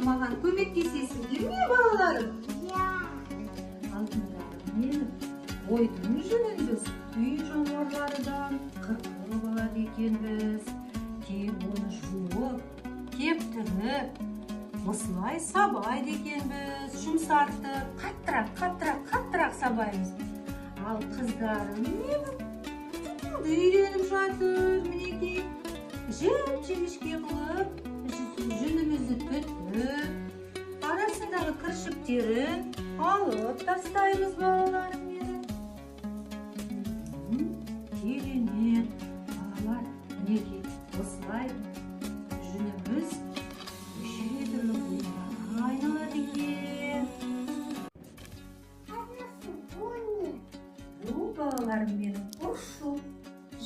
маған көмектесесіңдер ме, балаларым? Алтындарым менің, қойдың жүнін біз үй жануарлардан қырқып алады екенбіз. Кейін оны жуып, кептіріп, осылай сабайды екенбіз. Жұмсартып, қаттырақ сабаймыз. Ал қыздарым менің түтінді үйреніп жатыр. Мінекей, жіп-жіңішке қылып, жүнімізді түтіп, арасындағы кіршіктерін алып тастаймыз, балаларым менің. Керемет, балалар, мінекей, осылай жүніміз неше түрлі бұйымдарға айналады екен. Бұл, балаларым менің, ұшу,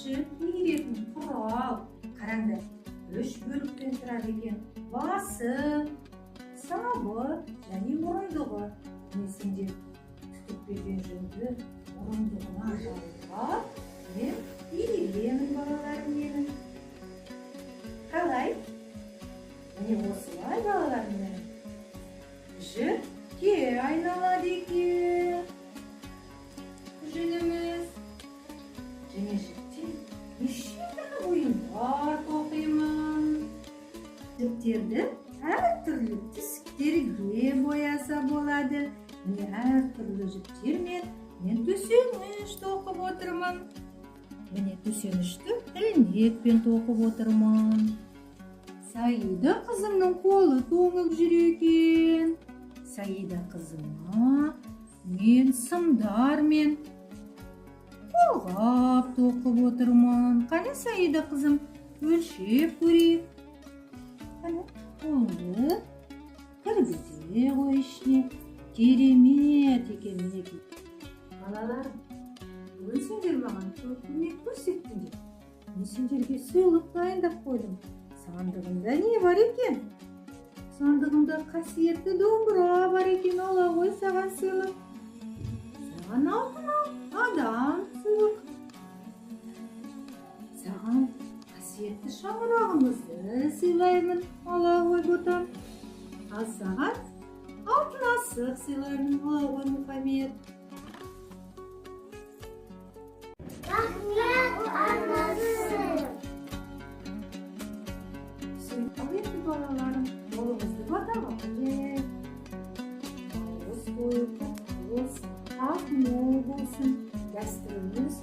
жіп иіретін құрал. Қараңдар, 3 бөліктен тұрады екен. Басы, сабы және мұрындығы. Сендер түтіп берген жүнді мұрындығына жалға мен иіремін, балаларым менің. Қалай? Міне осылай, балаларым менің. Жіпке айналады екен жүніміз. Және жіптен неше түрлі бұйымдар тоқимын. Жіптерді әртүрлі түстерге бояса болады. Міне әртүрлі жіптермен мен төсеніш тоқып отырмын. Міне төсенішті ілмекпен тоқып отырмын. Саида қызымның қолы тоңып жүр екен. Саида қызыма мен сымдармен қолғап тоқып отырмын. Қане, Саида қызым, өлшеп көрейік. Қане, қолды кіргізе ғой ішіне. Керемет екен, мінекей. Балаларым, бүгін сендер маған көп көмек көрсеттіңдер. Мен сендерге сыйлық дайындап қойдым. Сандығында не бар екен? Сандығымда қасиетті домбыра бар екен. Ала ғой саған сыйлық. Саған алтын адам сыйлық. Саған қасиетті шаңырағымызды сыйлаймын. Ала ғой ботам. Ал саған алтын асық сыйлаймын. Ала ғой Мұхаммед. Рахмет, анасы. Құрметті балаларым, жолыңызды батаға қойып, ауыз бойы құтты болсын, ақ мол болсын, дәстүріміз